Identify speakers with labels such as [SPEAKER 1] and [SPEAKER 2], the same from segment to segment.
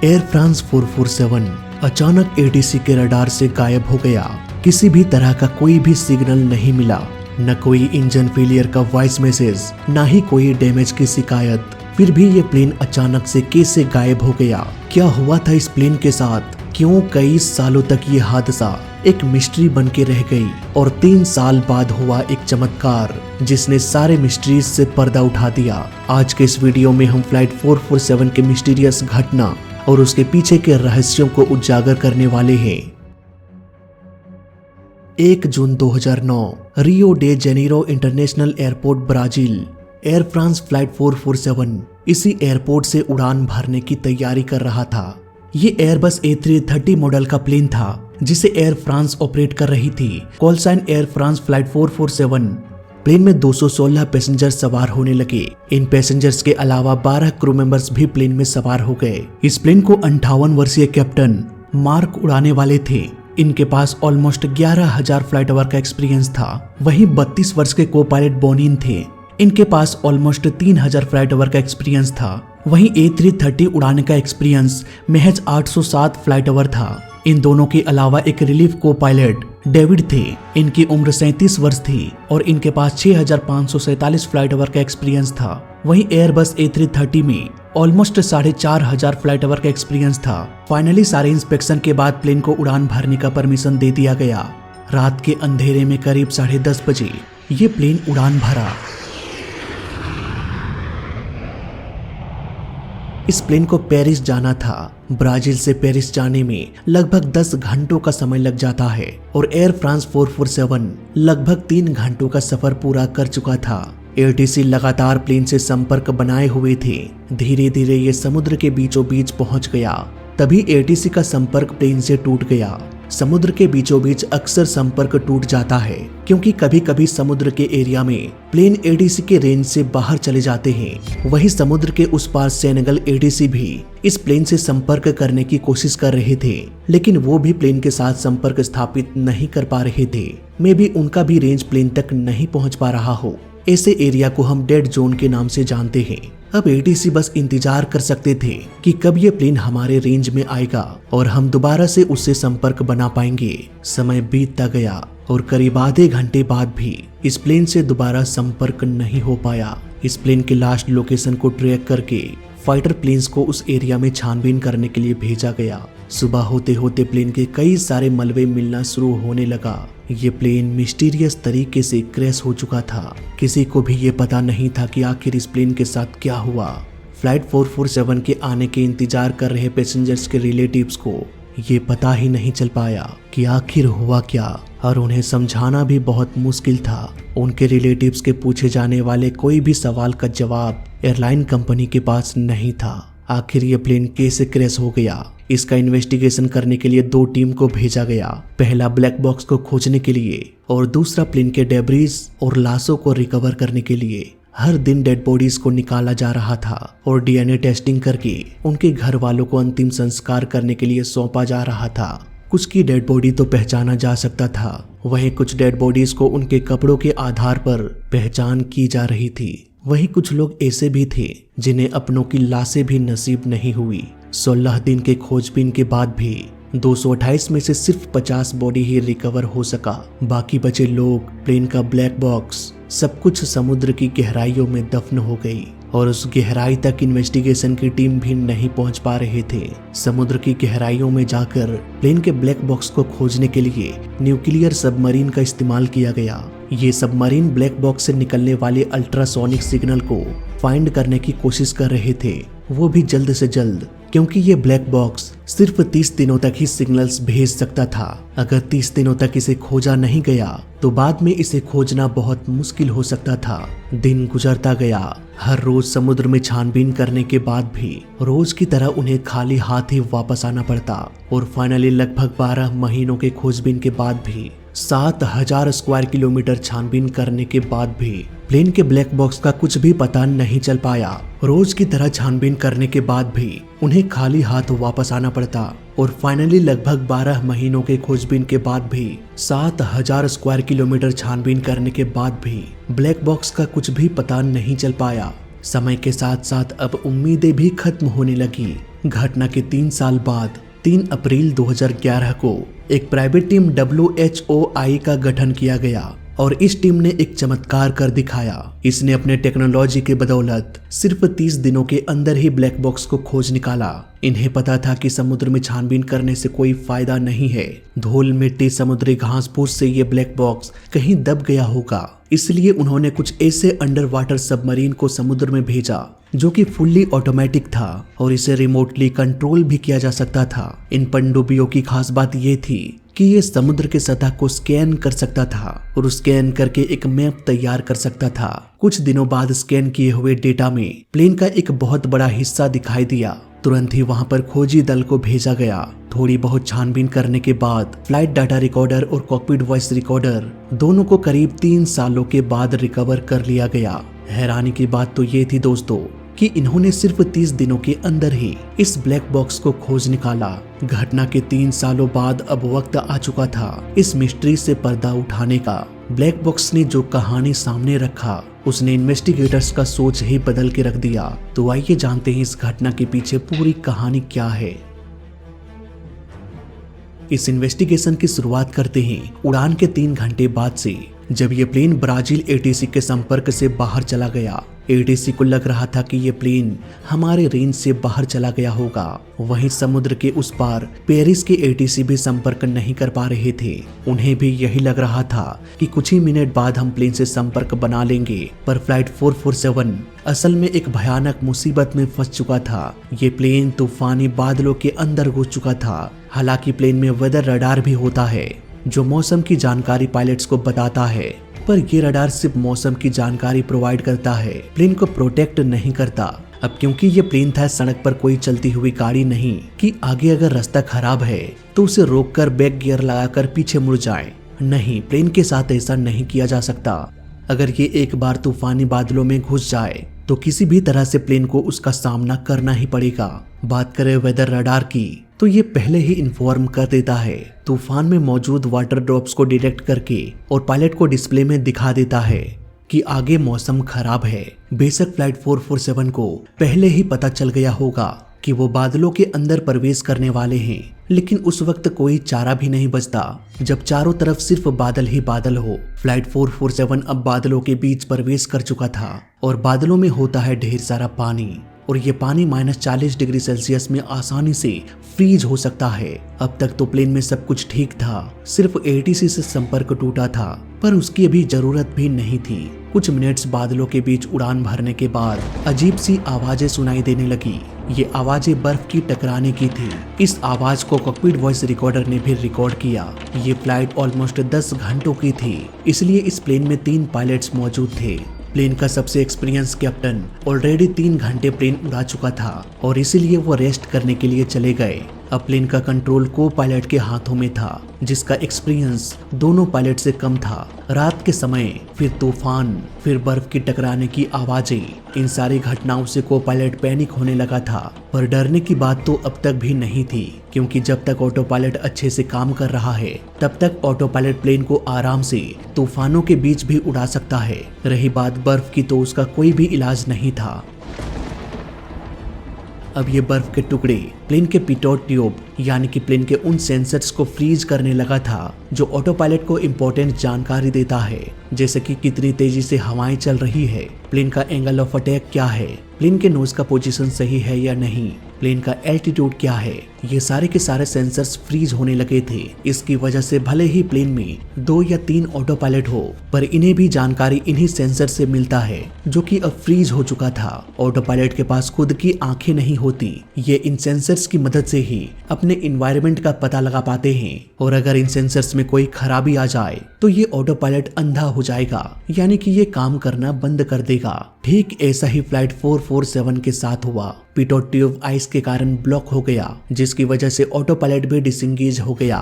[SPEAKER 1] Air France 447 अचानक ATC के radar से गायब हो गया। किसी भी तरह का कोई भी सिग्नल नहीं मिला, न कोई इंजन फेलियर का वॉइस मैसेज, न ही कोई डैमेज की शिकायत। फिर भी ये प्लेन अचानक से कैसे गायब हो गया? क्या हुआ था इस प्लेन के साथ? क्यों कई सालों तक ये हादसा एक मिस्ट्री बन के रह गई? और 3 साल बाद हुआ एक चमत्कार जिसने सारे मिस्ट्रीज से पर्दा उठा दिया। आज के इस वीडियो में हम फ्लाइट 447 के मिस्टीरियस घटना और उसके पीछे के रहस्यों को उजागर करने वाले हैं। 1 जून 2009 Rio de Janeiro international airport Brazil. Air France flight 447 इसी एयरपोर्ट से उड़ान भरने की तैयारी कर रहा था। ये एयरबस A330 मॉडल का प्लेन था जिसे एयर फ्रांस ऑपरेट कर रही थी। Call sign Air France flight 447। Plane में 216 पैसेंजर सवार होने लगे। इन पैसेंजर्स के अलावा 12 क्रू मेंबर्स भी प्लेन में सवार हो गए। इस प्लेन को 58 वर्षीय कैप्टन मार्क उड़ाने वाले थे। इनके पास ऑलमोस्ट 11,000 फ्लाइट आवर का एक्सपीरियंस था। वहीं 32 वर्ष के को पायलट बोनिन थे। इनके पास ऑलमोस्ट 3,000 फ्लाइट आवर का एक्सपीरियंस था। वहीं A330 उड़ाने का एक्सपीरियंस महज 807 फ्लाइट आवर था। इन दोनों के अलावा एक रिलीफ को पायलट डेविड थे। इनकी उम्र 37 वर्ष थी और इनके पास 6,547 फ्लाइट आवर का एक्सपीरियंस था। वहीं एयरबस A330 में ऑलमोस्ट 4,500 फ्लाइट आवर का एक्सपीरियंस था। फाइनली सारे इंस्पेक्शन के बाद प्लेन को उड़ान भरने का परमिशन दे दिया गया। रात के अंधेरे में करीब 10:30 बजे ये प्लेन उड़ान भरा। इस प्लेन को पेरिस जाना था। ब्राजील से पेरिस जाने में लगभग 10 घंटों का समय लग जाता है और एयर फ्रांस 447 लगभग 3 घंटों का सफर पूरा कर चुका था। एटीसी लगातार प्लेन से संपर्क बनाए हुए थे। धीरे धीरे ये समुद्र के बीचों बीच पहुंच गया। तभी एटीसी का संपर्क प्लेन से टूट गया। समुद्र के बीचों बीच अक्सर संपर्क टूट जाता है क्योंकि कभी कभी समुद्र के एरिया में प्लेन एटीसी के रेंज से बाहर चले जाते हैं। वहीं समुद्र के उस पार सेनेगल एटीसी भी इस प्लेन से संपर्क करने की कोशिश कर रहे थे, लेकिन वो भी प्लेन के साथ संपर्क स्थापित नहीं कर पा रहे थे। मे भी उनका भी रेंज प्लेन तक नहीं पहुंच पा रहा हो। ऐसे एरिया को हम डेड जोन के नाम से जानते हैं। अब एटीसी बस इंतजार कर सकते थे कि कब ये प्लेन हमारे रेंज में आएगा और हम दोबारा से उससे संपर्क बना पाएंगे। समय बीतता गया और करीब आधे घंटे बाद भी इस प्लेन से दोबारा संपर्क नहीं हो पाया। इस प्लेन के लास्ट लोकेशन को ट्रैक करके फाइटर प्लेन्स को उस एरिया में छानबीन करने के लिए भेजा गया। सुबह होते होते प्लेन के कई सारे मलबे मिलना शुरू होने लगा। ये प्लेन मिस्टीरियस तरीके से क्रैश हो चुका था। किसी को भी ये पता नहीं था कि आखिर इस प्लेन के साथ क्या हुआ। फ्लाइट 447 के आने के इंतजार कर रहे पैसेंजर्स के रिलेटिव्स को ये पता ही नहीं चल पाया कि आखिर हुआ क्या, और उन्हें समझाना भी बहुत मुश्किल था। उनके रिलेटिव्स के पूछे जाने वाले कोई भी सवाल का जवाब एयरलाइन कंपनी के पास नहीं था। आखिर ये प्लेन कैसे क्रैश हो गया, इसका इन्वेस्टिगेशन करने के लिए 2 टीम को भेजा गया। पहला ब्लैक बॉक्स को खोजने के लिए और दूसरा प्लेन के डेब्रीज और लाशों को रिकवर करने के लिए। हर दिन डेड बॉडीज को निकाला जा रहा था और DNA टेस्टिंग करके उनके घर वालों को अंतिम संस्कार करने के लिए सौंपा जा रहा था। कुछ की डेड बॉडी तो पहचाना जा सकता था, वहीं कुछ डेड बॉडीज को उनके कपड़ों के आधार पर पहचान की जा रही थी। वहीं कुछ लोग ऐसे भी थे जिन्हें अपनों की लाशें भी नसीब नहीं हुई। 16 दिन के खोजबीन के बाद भी 228 में से सिर्फ 50 बॉडी ही रिकवर हो सका। बाकी बचे लोग, प्लेन का ब्लैक बॉक्स, सब कुछ समुद्र की गहराइयों में दफन हो गई और उस गहराई तक इन्वेस्टिगेशन की टीम भी नहीं पहुंच पा रहे थे। समुद्र की गहराइयों में जाकर प्लेन के ब्लैक बॉक्स को खोजने के लिए न्यूक्लियर सबमरीन का इस्तेमाल किया गया। ये सबमरीन ब्लैक बॉक्स से निकलने वाले अल्ट्रासोनिक सिग्नल को फाइंड करने की कोशिश कर रहे थे, वो भी जल्द से जल्द, क्योंकि ये ब्लैक बॉक्स सिर्फ 30 दिनों तक ही सिग्नल्स भेज सकता था। अगर 30 दिनों तक इसे खोजा नहीं गया तो बाद में इसे खोजना बहुत मुश्किल हो सकता था। दिन गुजरता गया। हर रोज समुद्र में छानबीन करने के बाद भी रोज की तरह उन्हें खाली हाथ ही वापस आना पड़ता और फाइनली लगभग 12 महीनों के खोजबीन के बाद भी 7,000 स्क्वायर किलोमीटर छानबीन करने के बाद भी प्लेन के ब्लैक बॉक्स का कुछ भी पता नहीं चल पाया। रोज की तरह छानबीन करने के बाद भी उन्हें खाली हाथ वापस आना पड़ता और फाइनली लगभग 12 महीनों के खोजबीन के बाद भी 7,000 स्क्वायर किलोमीटर छानबीन करने के बाद भी ब्लैक बॉक्स का कुछ भी पता नहीं चल पाया। समय के साथ साथ अब उम्मीदें भी खत्म होने लगी। घटना के 3 साल बाद 3 अप्रैल 2011 को एक प्राइवेट टीम WHOI का गठन किया गया और इस टीम ने एक चमत्कार कर दिखाया। इसने अपने टेक्नोलॉजी के बदौलत सिर्फ 30 दिनों के अंदर ही ब्लैक बॉक्स को खोज निकाला। इन्हें पता था कि समुद्र में छानबीन करने से कोई फायदा नहीं है। धूल, मिट्टी, समुद्री घास फूस से ये ब्लैक बॉक्स कहीं दब गया होगा। इसलिए उन्होंने कुछ ऐसे अंडर वाटर सबमरीन को समुद्र में भेजा जो कि फुल्ली ऑटोमेटिक था और इसे रिमोटली कंट्रोल भी किया जा सकता था। इन पनडुब्बियों की खास बात ये थी कि ये समुद्र के सतह को स्कैन कर सकता था और स्कैन करके एक मैप तैयार कर सकता था। कुछ दिनों बाद स्कैन किए हुए डेटा में प्लेन का एक बहुत बड़ा हिस्सा दिखाई दिया। तुरंत ही वहां पर खोजी दल को भेजा गया। थोड़ी बहुत छानबीन करने के बाद फ्लाइट डाटा रिकॉर्डर और कॉकपिट वॉइस रिकॉर्डर दोनों को करीब 3 सालों के बाद रिकवर कर लिया गया। हैरानी की बात तो ये थी दोस्तों कि इन्होंने सिर्फ 30 दिनों के अंदर ही इस ब्लैक बॉक्स को खोज निकाला। घटना के 3 सालों बाद अब वक्त आ चुका था इस मिस्ट्री से पर्दा उठाने का। ब्लैक बॉक्स ने जो कहानी सामने रखा उसने इन्वेस्टिगेटर्स का सोच ही बदल के रख दिया। तो आइए जानते हैं इस घटना के पीछे पूरी कहानी क्या है। इस इन्वेस्टिगेशन की शुरुआत करते हैं उड़ान के 3 घंटे बाद से, जब ये प्लेन ब्राजील ATC के संपर्क से बाहर चला गया। ATC को लग रहा था कि ये प्लेन हमारे रेंज से बाहर चला गया होगा। वहीं समुद्र के उस पार पेरिस के ATC भी संपर्क नहीं कर पा रहे थे। उन्हें भी यही लग रहा था कि कुछ ही मिनट बाद हम प्लेन से संपर्क बना लेंगे, पर फ्लाइट 447 असल में एक भयानक मुसीबत में फंस चुका था। ये प्लेन तूफानी बादलों के अंदर घुस चुका था। हालांकि प्लेन में वेदर रडार भी होता है जो मौसम की जानकारी पायलट्स को बताता है, पर ये रडार सिर्फ मौसम की जानकारी प्रोवाइड करता है, प्लेन को प्रोटेक्ट नहीं करता। अब क्योंकि ये प्लेन था सड़क पर कोई चलती हुई गाड़ी नहीं कि आगे अगर रास्ता खराब है तो उसे रोककर बैक गियर लगाकर पीछे मुड़ जाए। नहीं, प्लेन के साथ ऐसा नहीं किया जा सकता। अगर ये एक बार तूफानी बादलों में घुस जाए तो किसी भी तरह से प्लेन को उसका सामना करना ही पड़ेगा। बात करें वेदर रडार की तो ये पहले ही इन्फॉर्म कर देता है, तूफान में मौजूद वाटर ड्रॉप्स को डिटेक्ट करके और पायलट को डिस्प्ले में दिखा देता है कि आगे मौसम खराब है। बेशक फ्लाइट 447 को पहले ही पता चल गया होगा कि वो बादलों के अंदर प्रवेश करने वाले हैं, लेकिन उस वक्त कोई चारा भी नहीं बचता जब चारों तरफ सिर्फ बादल ही बादल हो। फ्लाइट 447 अब बादलों के बीच प्रवेश कर चुका था और बादलों में होता है ढेर सारा पानी और ये पानी -40 डिग्री सेल्सियस में आसानी से फ्रीज हो सकता है। अब तक तो प्लेन में सब कुछ ठीक था, सिर्फ ATC से संपर्क टूटा था, पर उसकी अभी जरूरत भी नहीं थी। कुछ मिनट्स बादलों के बीच उड़ान भरने के बाद अजीब सी आवाजें सुनाई देने लगी। ये आवाजें बर्फ की टकराने की थी। इस आवाज को कॉकपिट वॉइस रिकॉर्डर ने भी रिकॉर्ड किया। ये फ्लाइट ऑलमोस्ट 10 घंटों की थी, इसलिए इस प्लेन में 3 पायलट्स मौजूद थे। प्लेन का सबसे एक्सपीरियंस कैप्टन ऑलरेडी 3 घंटे प्लेन उड़ा चुका था और इसीलिए वो रेस्ट करने के लिए चले गए। अब प्लेन का कंट्रोल को पायलट के हाथों में था, जिसका एक्सपीरियंस दोनों पायलट से कम था। रात के समय फिर तूफान, फिर बर्फ की टकराने की आवाजें, इन सारी घटनाओं से को पायलट पैनिक होने लगा था। पर डरने की बात तो अब तक भी नहीं थी, क्योंकि जब तक ऑटो पायलट अच्छे से काम कर रहा है तब तक ऑटो पायलट प्लेन को आराम से तूफानों के बीच भी उड़ा सकता है। रही बात बर्फ की तो उसका कोई भी इलाज नहीं था। अब ये बर्फ के टुकड़े प्लेन के पिटोट ट्यूब यानी कि प्लेन के उन सेंसर्स को फ्रीज करने लगा था जो ऑटो पायलट को इम्पोर्टेंट जानकारी देता है, जैसे कि कितनी तेजी से हवाएं चल रही है, प्लेन का एंगल ऑफ अटैक क्या है, प्लेन के नोज का पोजीशन सही है या नहीं, प्लेन का एल्टीट्यूड क्या है। ये सारे के सारे सेंसर्स फ्रीज होने लगे थे। इसकी वजह से भले ही प्लेन में 2 या 3 ऑटो पायलट हो, पर इन्हें भी जानकारी इन्हीं सेंसर से मिलता है जो कि अब फ्रीज हो चुका था। ऑटो पायलट के पास खुद की आंखें नहीं होती, ये इन सेंसर्स की मदद से ही अपने इन्वायरमेंट का पता लगा पाते हैं, और अगर इन सेंसर्स में कोई खराबी आ जाए तो ये ऑटो पायलट अंधा हो जाएगा, यानी कि ये काम करना बंद कर देगा। ठीक ऐसा ही फ्लाइट 447 के साथ हुआ। पिटोट ट्यूब आइस के कारण ब्लॉक हो गया, जिसकी वजह से ऑटो पायलट भी डिसएंगेज हो गया।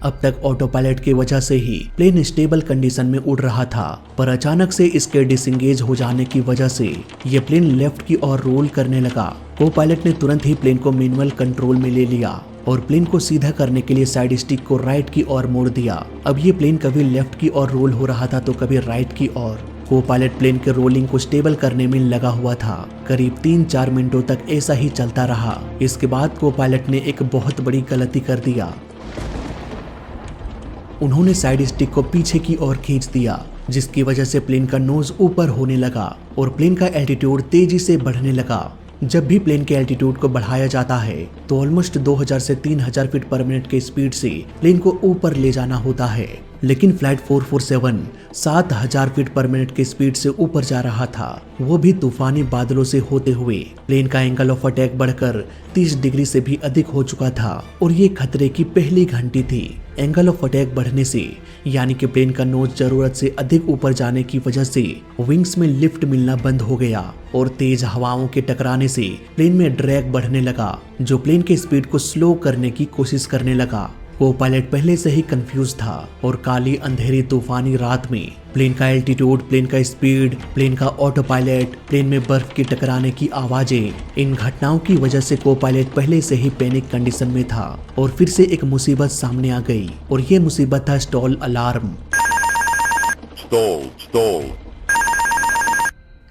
[SPEAKER 1] अब तक ऑटो पायलट की वजह से ही प्लेन स्टेबल कंडीशन में उड़ रहा था, पर अचानक से इसके डिसएंगेज हो जाने की वजह से ये प्लेन लेफ्ट की ओर रोल करने लगा। को पायलट ने तुरंत ही प्लेन को मैनुअल कंट्रोल में ले लिया और प्लेन को सीधा करने के लिए साइड स्टिक को राइट की ओर मोड़ दिया। अब ये प्लेन कभी लेफ्ट की ओर रोल हो रहा था तो कभी राइट की ओर। को पायलट प्लेन के रोलिंग को स्टेबल करने में लगा हुआ था। करीब 3-4 मिनटों तक ऐसा ही चलता रहा। इसके बाद को पायलट ने एक बहुत बड़ी गलती कर दिया। उन्होंने साइड स्टिक को पीछे की ओर खींच दिया, जिसकी वजह से प्लेन का नोज ऊपर होने लगा और प्लेन का एल्टीट्यूड तेजी से बढ़ने लगा। जब भी प्लेन के एल्टीट्यूड को बढ़ाया जाता है तो ऑलमोस्ट 2000 से 3000 फीट पर मिनट के स्पीड से प्लेन को ऊपर ले जाना होता है, लेकिन फ्लाइट 447 7000 फीट पर मिनट के स्पीड से ऊपर जा रहा था, वो भी तूफानी बादलों से होते हुए। प्लेन का एंगल ऑफ अटैक बढ़कर 30 डिग्री से भी अधिक हो चुका था और ये खतरे की पहली घंटी थी। एंगल ऑफ अटैक बढ़ने से यानी कि प्लेन का नोज जरूरत से अधिक ऊपर जाने की वजह से विंग्स में लिफ्ट मिलना बंद हो गया और तेज हवाओं के टकराने से प्लेन में ड्रैग बढ़ने लगा, जो प्लेन के स्पीड को स्लो करने की कोशिश करने लगा। को पायलट पहले से ही कंफ्यूज था और काली अंधेरी तूफानी रात में प्लेन का एल्टीट्यूड, प्लेन का स्पीड, प्लेन का ऑटो पायलट, प्लेन में बर्फ की टकराने की आवाजें, इन घटनाओं की वजह से को पायलट पहले से ही पैनिक कंडीशन में था और फिर से एक मुसीबत सामने आ गई और ये मुसीबत था स्टॉल अलार्म।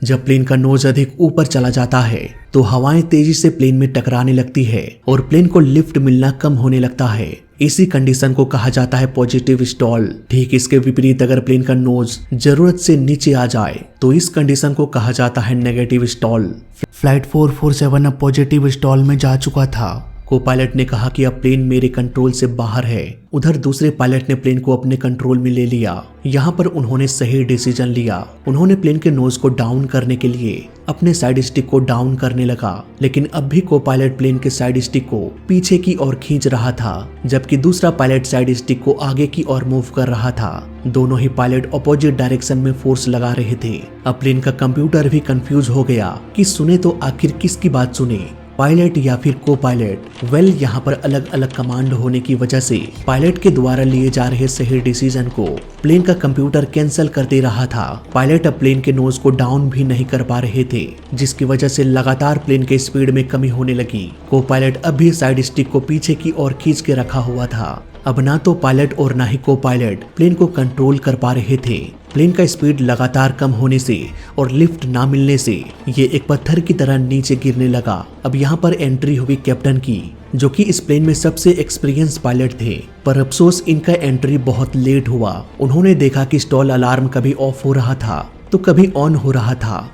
[SPEAKER 1] जब प्लेन का नोज अधिक ऊपर चला जाता है तो हवाएं तेजी से प्लेन में टकराने लगती है और प्लेन को लिफ्ट मिलना कम होने लगता है। इसी कंडीशन को कहा जाता है पॉजिटिव स्टॉल। ठीक इसके विपरीत अगर प्लेन का नोज जरूरत से नीचे आ जाए तो इस कंडीशन को कहा जाता है नेगेटिव स्टॉल। फ्लाइट 447 अब पॉजिटिव स्टॉल में जा चुका था। को पायलट ने कहा कि अब प्लेन मेरे कंट्रोल से बाहर है। उधर दूसरे पायलट ने प्लेन को अपने कंट्रोल में ले लिया। यहाँ पर उन्होंने सही डिसीजन लिया। उन्होंने प्लेन के नोज को डाउन करने के लिए अपने साइड स्टिक को डाउन करने लगा, लेकिन अब भी को पायलट प्लेन के साइड स्टिक को पीछे की ओर खींच रहा था, जबकि दूसरा पायलट साइड स्टिक को आगे की ओर मूव कर रहा था। दोनों ही पायलट अपोजिट डायरेक्शन में फोर्स लगा रहे थे। अब प्लेन का कंप्यूटर भी कंफ्यूज हो गया कि सुने तो आखिर किसकी बात सुने, पायलट या फिर को पायलट। यहाँ पर अलग अलग कमांड होने की वजह से पायलट के द्वारा लिए जा रहे सही डिसीजन को प्लेन का कंप्यूटर कैंसिल कर दे रहा था। पायलट अब प्लेन के नोज को डाउन भी नहीं कर पा रहे थे, जिसकी वजह से लगातार प्लेन के स्पीड में कमी होने लगी। को पायलट अब भी साइड स्टिक को पीछे की ओर खींच के रखा हुआ था। अब ना तो पायलट और ना ही को पायलट प्लेन को कंट्रोल कर पा रहे थे। प्लेन का स्पीड लगातार कम होने से और लिफ्ट ना मिलने से ये एक पत्थर की तरह नीचे गिरने लगा। अब यहाँ पर एंट्री हुई कैप्टन की, जो कि इस प्लेन में सबसे एक्सपीरियंस पायलट थे, पर अफसोस इनका एंट्री बहुत लेट हुआ। उन्होंने देखा कि स्टॉल अलार्म कभी ऑफ हो रहा था तो कभी ऑन हो रहा था।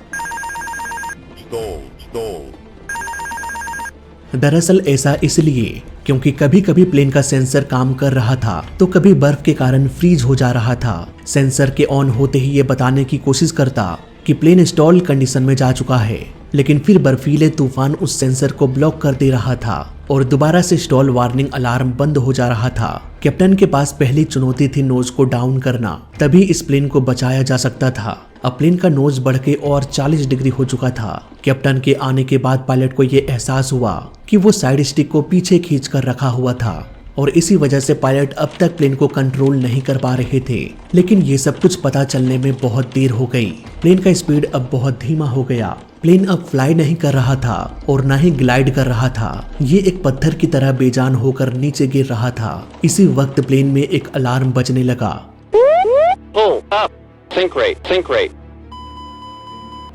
[SPEAKER 1] दरअसल ऐसा इसलिए क्योंकि कभी कभी प्लेन का सेंसर काम कर रहा था तो कभी बर्फ के कारण फ्रीज हो जा रहा था। सेंसर के ऑन होते ही ये बताने की कोशिश करता कि प्लेन स्टॉल कंडीशन में जा चुका है, लेकिन फिर बर्फीले तूफान उस सेंसर को ब्लॉक कर दे रहा था और दोबारा से स्टॉल वार्निंग अलार्म बंद हो जा रहा था। कैप्टन के पास पहली चुनौती थी नोज को डाउन करना, तभी इस प्लेन को बचाया जा सकता था। अब प्लेन का नोज बढ़ के और 40 डिग्री हो चुका था। कैप्टन के आने के बाद पायलट को यह एहसास हुआ कि वो साइड स्टिक को पीछे खींच कर रखा हुआ था और इसी वजह से पायलट अब तक प्लेन को कंट्रोल नहीं कर पा रहे थे। लेकिन ये सब कुछ पता चलने में बहुत देर हो गई। प्लेन का स्पीड अब बहुत धीमा हो गया। प्लेन अब फ्लाई नहीं कर रहा था और ना ही ग्लाइड कर रहा था। ये एक पत्थर की तरह बेजान होकर नीचे गिर रहा था। इसी वक्त प्लेन में एक अलार्म बजने लगा।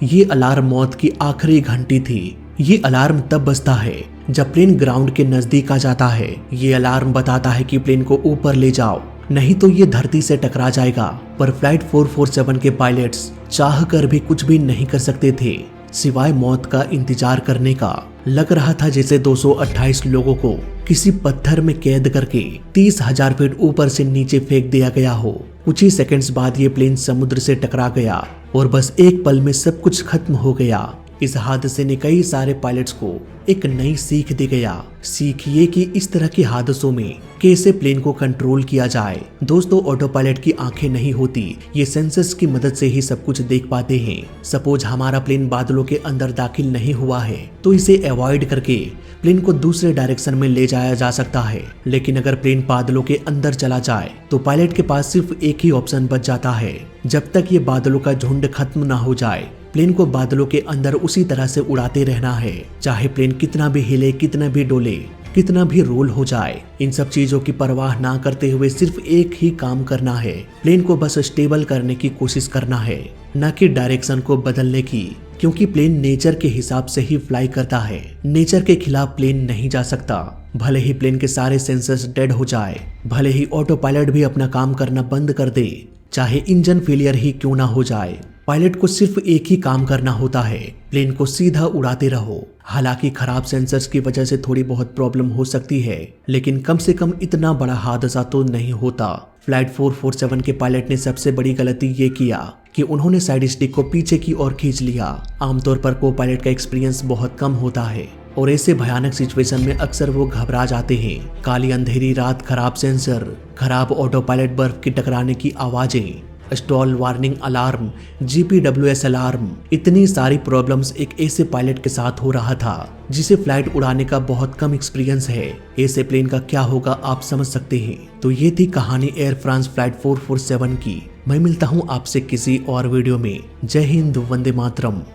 [SPEAKER 1] ये अलार्म मौत की आखिरी घंटी थी। ये अलार्म तब बजता है जब प्लेन ग्राउंड के नजदीक आ जाता है। ये अलार्म बताता है कि प्लेन को ऊपर ले जाओ, नहीं तो ये धरती से टकरा जाएगा। पर फ्लाइट 447 के पायलट्स चाह कर भी कुछ भी नहीं कर सकते थे सिवाय मौत का इंतजार करने का। लग रहा था जैसे 228 लोगों को किसी पत्थर में कैद करके 30,000 फीट ऊपर से नीचे फेंक दिया गया हो। कुछ ही सेकंड्स बाद ये प्लेन समुद्र से टकरा गया और बस एक पल में सब कुछ खत्म हो गया। इस हादसे ने कई सारे पायलट्स को एक नई सीख दे गया। सीख ये कि इस तरह के हादसों में कैसे प्लेन को कंट्रोल किया जाए। दोस्तों, ऑटो पायलट की आंखें नहीं होती, ये सेंसर्स की मदद से ही सब कुछ देख पाते हैं। सपोज हमारा प्लेन बादलों के अंदर दाखिल नहीं हुआ है तो इसे अवॉइड करके प्लेन को दूसरे डायरेक्शन में ले जाया जा सकता है। लेकिन अगर प्लेन बादलों के अंदर चला जाए तो पायलट के पास सिर्फ एक ही ऑप्शन बच जाता है। जब तक ये बादलों का झुंड खत्म ना हो जाए प्लेन को बादलों के अंदर उसी तरह से उड़ाते रहना है, चाहे प्लेन कितना भी हिले, कितना भी डोले। कितना भी रोल हो जाए, इन सब चीजों की परवाह ना करते हुए सिर्फ एक ही काम करना है, प्लेन को बस स्टेबल करने की कोशिश करना है, न कि डायरेक्शन को बदलने की, क्योंकि प्लेन नेचर के हिसाब से ही फ्लाई करता है। नेचर के खिलाफ प्लेन नहीं जा सकता। भले ही प्लेन के सारे सेंसर्स डेड हो जाए, भले ही ऑटो पायलट भी अपना काम करना बंद कर दे, चाहे इंजन फेलियर ही क्यों ना हो जाए, पायलट को सिर्फ एक ही काम करना होता है, प्लेन को सीधा उड़ाते रहो। हालांकि खराब सेंसर्स की वजह से थोड़ी बहुत प्रॉब्लम हो सकती है, लेकिन कम से कम इतना बड़ा हादसा तो नहीं होता। फ्लाइट 447 के पायलट ने सबसे बड़ी गलती ये किया कि उन्होंने साइड स्टिक को पीछे की ओर खींच लिया। आमतौर पर को पायलट का एक्सपीरियंस बहुत कम होता है और ऐसे भयानक सिचुएशन में अक्सर वो घबरा जाते हैं। काली अंधेरी रात, खराब सेंसर, खराब ऑटो पायलट, बर्फ की टकराने की आवाजें, stall warning alarm, GPWS alarm, इतनी सारी प्रॉब्लम्स एक ऐसे पायलट के साथ हो रहा था जिसे फ्लाइट उड़ाने का बहुत कम एक्सपीरियंस है। ऐसे प्लेन का क्या होगा आप समझ सकते हैं। तो ये थी कहानी एयर फ्रांस फ्लाइट 447 की। मैं मिलता हूँ आपसे किसी और वीडियो में। जय हिंद, वंदे मातरम।